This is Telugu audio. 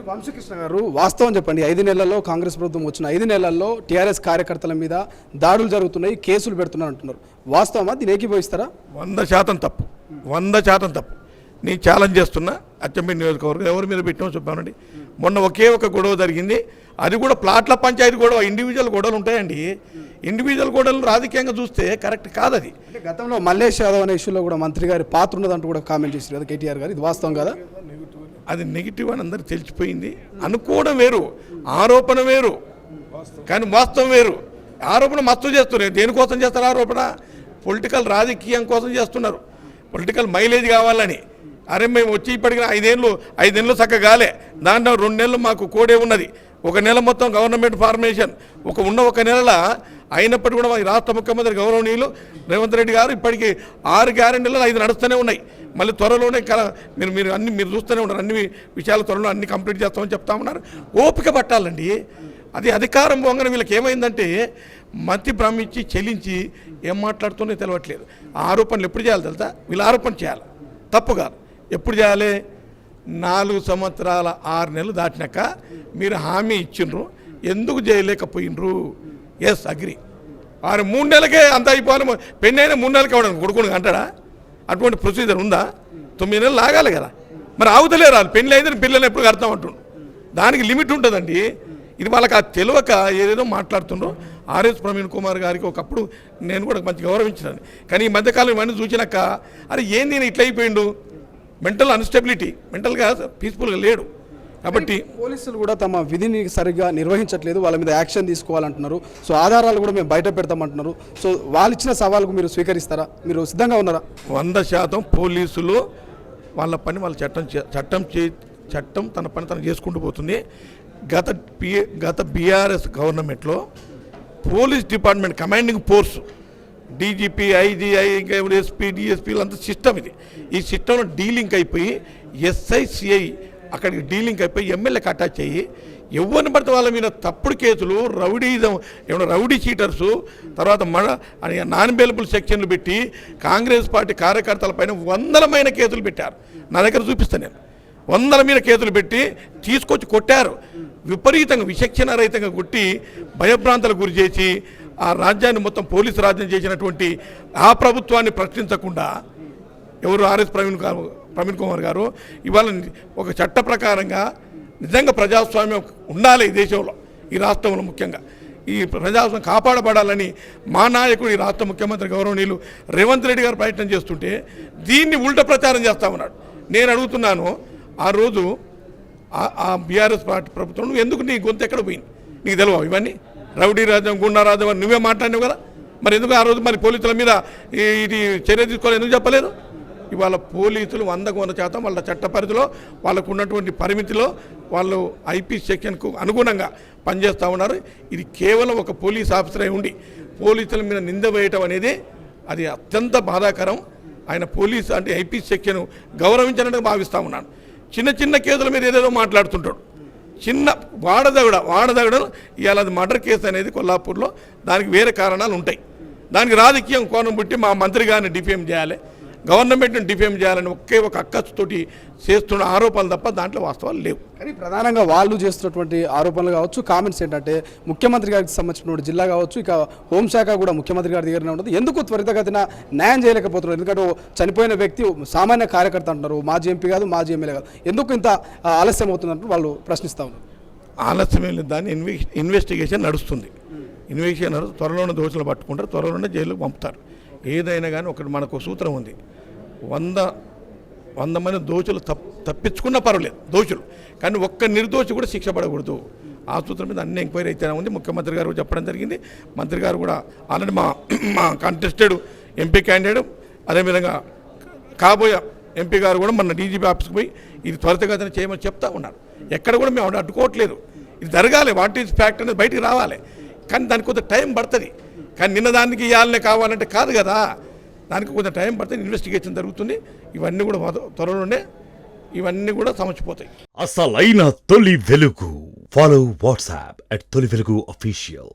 వంశకృష్ణ గారు, వాస్తవం చెప్పండి. 5 నెలల్లో కాంగ్రెస్ ప్రభుత్వం వచ్చిన 5 నెలల్లో టీఆర్ఎస్ కార్యకర్తల మీద దాడులు జరుగుతున్నాయి, కేసులు పెడుతున్నారు అంటున్నారు. వాస్తవమా? దీన్ని ఏకీభవిస్తారా? 100% తప్పు, 100% తప్పు. నేను ఛాలెంజ్ చేస్తున్నా. అచ్చంపేట నియోజకవర్గం ఎవరి మీద పెట్టామో చెప్పానండి. మొన్న ఒకే ఒక గొడవ జరిగింది, అది కూడా ప్లాట్ల పంచాయతీ గొడవ. ఇండివిజువల్ గొడవలు ఉంటాయండి. ఇండివిజువల్ గొడవలు రాజకీయంగా చూస్తే కరెక్ట్ కాదు. అది అంటే గతంలో మల్లేష్ యాదవ్ అనే ఇష్యూలో కూడా మంత్రి గారి పాత్ర ఉన్నదంటూ కూడా కామెంట్ చేశారు కదా కేటీఆర్ గారు. ఇది వాస్తవం కదా? అది నెగిటివ్ అని అందరికి తెలిసిపోయింది. అనుకోవడం వేరు, ఆరోపణ వేరు, కానీ వాస్తవం వేరు. ఆరోపణ మస్తు చేస్తున్నారు. దేనికోసం చేస్తారు ఆరోపణ? పొలిటికల్ రాజకీయం కోసం చేస్తున్నారు. పొలిటికల్ మైలేజ్ కావాలని. అరే మేము వచ్చి ఇప్పటికీ 5 నెలలు చక్కగా కాలే, దాంట్లో 2 నెలలు మాకు కోడే ఉన్నది, 1 నెల మొత్తం గవర్నమెంట్ ఫార్మేషన్, ఒక నెల అయినప్పటికీ కూడా ఈ రాష్ట్ర ముఖ్యమంత్రి గౌరవనీయులు రేవంత్ రెడ్డి గారు ఇప్పటికీ 6 గ్యారెంటీలలో 5 నడుస్తూనే ఉన్నాయి. మళ్ళీ త్వరలోనే మీరు చూస్తూనే ఉన్నారు. అన్ని విషయాల త్వరలో అన్ని కంప్లీట్ చేస్తామని చెప్తా ఉన్నారు. ఓపిక పట్టాలండి. అది అధికారం పోగానే వీళ్ళకి ఏమైందంటే మతి భ్రమించి చెల్లించి ఏం మాట్లాడుతూనే తెలియట్లేదు. ఆరోపణలు ఎప్పుడు చేయాలి తెలుసా? వీళ్ళు ఆరోపణ చేయాలి, తప్పు కాదు. ఎప్పుడు చేయాలి? 4 సంవత్సరాల 6 నెలలు దాటినాక మీరు హామీ ఇచ్చిండ్రు, ఎందుకు చేయలేకపోయినరు? Yes, agri. 3 నెలలకే అంత అయిపోవాలి. పెళ్ళి అయినా 3 నెలలకి అవ్వడానికి కొడుకుని అంటాడా? అటువంటి ప్రొసీజర్ ఉందా? 9 నెలలు ఆగాలి కదా. మరి ఆగుతలేరు. వాళ్ళు పెళ్ళి అయితే పిల్లలు ఎప్పుడు కడతాం అంటుండ్రు. దానికి లిమిట్ ఉంటుందండి. ఇది వాళ్ళకి ఆ తెలియక ఏదేదో మాట్లాడుతుండ్రో. ఆర్ఎస్ ప్రవీణ్ కుమార్ గారికి ఒకప్పుడు నేను కూడా మంచి గౌరవించినాను. కానీ ఈ మధ్యకాలం ఇవన్నీ చూసినాక అరే ఏంది నేను ఇట్లా అయిపోయిండు, మెంటల్ అన్స్టెబిలిటీ, మెంటల్గా పీస్ఫుల్గా లేడు. కాబట్టి పోలీసులు కూడా తమ విధిని సరిగ్గా నిర్వహించట్లేదు, వాళ్ళ మీద యాక్షన్ తీసుకోవాలంటున్నారు. సో ఆధారాలు కూడా మేము బయట పెడతామంటున్నారు. సో వాళ్ళు ఇచ్చిన సవాలుకు మీరు స్వీకరిస్తారా? మీరు సిద్ధంగా ఉన్నారా? 100% పోలీసులు వాళ్ళ పని వాళ్ళ చట్టం తన పని తను చేసుకుంటూ పోతుంది. గత బీఆర్ఎస్ గవర్నమెంట్లో police department commanding force, DGP, IGI, SP, డిఎస్పీలు అంతా సిస్టమ్ ఇది. ఈ సిస్టంలో డీలింక్ అయిపోయి ఎస్ఐసిఐ అక్కడికి డీలింక్ అయిపోయి ఎమ్మెల్యేకి అటాచ్ అయ్యి ఎవరిని పడితే వాళ్ళ మీద తప్పుడు కేసులు, రౌడీజం, ఏమైనా రౌడీ చీటర్సు, తర్వాత నాన్ బెయిలబుల్ సెక్షన్లు పెట్టి కాంగ్రెస్ పార్టీ కార్యకర్తలపైన 100మైన కేసులు పెట్టారు. నా దగ్గర చూపిస్తాను నేను. 100 మీద కేసులు పెట్టి తీసుకొచ్చి కొట్టారు. విపరీతంగా విచక్షణ రహితంగా కొట్టి భయభ్రాంతలకు గురి చేసి ఆ రాజ్యాన్ని మొత్తం పోలీసు రాజ్యం చేసినటువంటి ఆ ప్రభుత్వాన్ని ప్రశ్నించకుండా ఎవరు ఆర్ఎస్ ప్రవీణ్ కుమార్ గారు ఇవాళ ఒక చట్ట ప్రకారంగా నిజంగా ప్రజాస్వామ్యం ఉండాలి ఈ దేశంలో, ఈ రాష్ట్రంలో ముఖ్యంగా ఈ ప్రజాస్వామ్యం కాపాడబడాలని మా నాయకుడు ఈ రాష్ట్ర ముఖ్యమంత్రి గౌరవనీయులు రేవంత్ రెడ్డి గారు ప్రయత్నం చేస్తుంటే దీన్ని ఉల్టా ప్రచారం చేస్తా ఉన్నాడు. నేను అడుగుతున్నాను, ఆ రోజు ఆ బీఆర్ఎస్ పార్టీ ప్రభుత్వం ఎందుకు నీ గొంతు ఎక్కడ పోయింది? నీకు తెలియవు ఇవన్నీ? రౌడీ రాజ్యం, గుండా రాజ్యం అని నువ్వే మాట్లాడినావు కదా. మరి ఎందుకు ఆ రోజు మరి పోలీసుల మీద ఇది చర్య తీసుకోవాలి ఎందుకు చెప్పలేదు? ఇవాళ పోలీసులు 100% వాళ్ళ చట్ట పరిధిలో వాళ్ళకు ఉన్నటువంటి పరిమితిలో వాళ్ళు ఐపీ సెక్షన్కు అనుగుణంగా పనిచేస్తూ ఉన్నారు. ఇది కేవలం ఒక పోలీస్ ఆఫీసరే ఉండి పోలీసుల మీద నింద వేయటం అనేది అది అత్యంత బాధాకరం. ఆయన పోలీసు అంటే ఐపీ సెక్షన్ గౌరవించాలని భావిస్తూ ఉన్నాను. చిన్న కేసుల మీద ఏదేదో మాట్లాడుతుంటాడు. చిన్న వాడదగడం ఇవాళ అది మర్డర్ కేసు అనేది కొల్లాపూర్లో, దానికి వేరే కారణాలు ఉంటాయి. దానికి రాజకీయం కోణం పెట్టి మా మంత్రి గారిని డిఫేమ్ చేయాలి, గవర్నమెంట్ని డిఫేమ్ చేయాలని ఒక అక్కసుతోటి చేస్తున్న ఆరోపణలు తప్ప దాంట్లో వాస్తవాలు లేవు. కానీ ప్రధానంగా వాళ్ళు చేస్తున్నటువంటి ఆరోపణలు కావచ్చు, కామెంట్స్ ఏంటంటే ముఖ్యమంత్రి గారికి సంబంధించిన జిల్లా కావచ్చు, ఇక హోంశాఖ కూడా ముఖ్యమంత్రి గారి దగ్గరనే ఉంటుంది. ఎందుకు త్వరితగతిన న్యాయం చేయలేకపోతున్నారు? ఎందుకంటే చనిపోయిన వ్యక్తి సామాన్య కార్యకర్త అంటున్నారు, మాజీ ఎంపీ కాదు, మాజీ ఎమ్మెల్యే కాదు, ఎందుకు ఇంత ఆలస్యం అవుతుందంటూ వాళ్ళు ప్రశ్నిస్తూ ఉన్నారు. ఆలస్యమే లేదు, దాన్ని ఇన్వెస్టిగేషన్ నడుస్తుంది. ఇన్వెస్టిగేషన్ త్వరలోనే దోషులు పట్టుకుంటారు, త్వరలోనే జైలుకు పంపుతారు. ఏదైనా కానీ ఒకటి మనకు సూత్రం ఉంది, 100 మంది దోషులు తప్పించుకున్నా పర్వాలేదు దోషులు, కానీ ఒక్క నిర్దోషి కూడా శిక్ష పడకూడదు. ఆ సూత్రం మీద అన్ని ఎంక్వైరీ అయితేనే ఉంది. ముఖ్యమంత్రి గారు చెప్పడం జరిగింది. మంత్రి గారు కూడా ఆల్రెడీ మా కంటెస్టెడ్ ఎంపీ క్యాండిడేట్, అదేవిధంగా కాబోయే ఎంపీ గారు కూడా మన డీజీపీ ఆఫీస్కి పోయి ఇది త్వరితగతిన చేయమని చెప్తా ఉన్నారు. ఎక్కడ కూడా మేము అడ్డుకోవట్లేదు. ఇది జరగాలి, వాట్ ఈజ్ ఫ్యాక్ట్ అనేది బయటికి రావాలి. కానీ దానికి కొంత టైం పడుతుంది. కానీ నిన్న దానికి ఇవ్వాలనే కావాలంటే కాదు కదా, దానికి కొంచెం టైం పడుతుంది. ఇన్వెస్టిగేషన్ జరుగుతుంది. ఇవన్నీ కూడా త్వరలోనే ఇవన్నీ కూడా సమర్చిపోతాయి. అసలైన తొలి వెలుగు. ఫాలో వాట్సాప్ @తొలి వెలుగు official.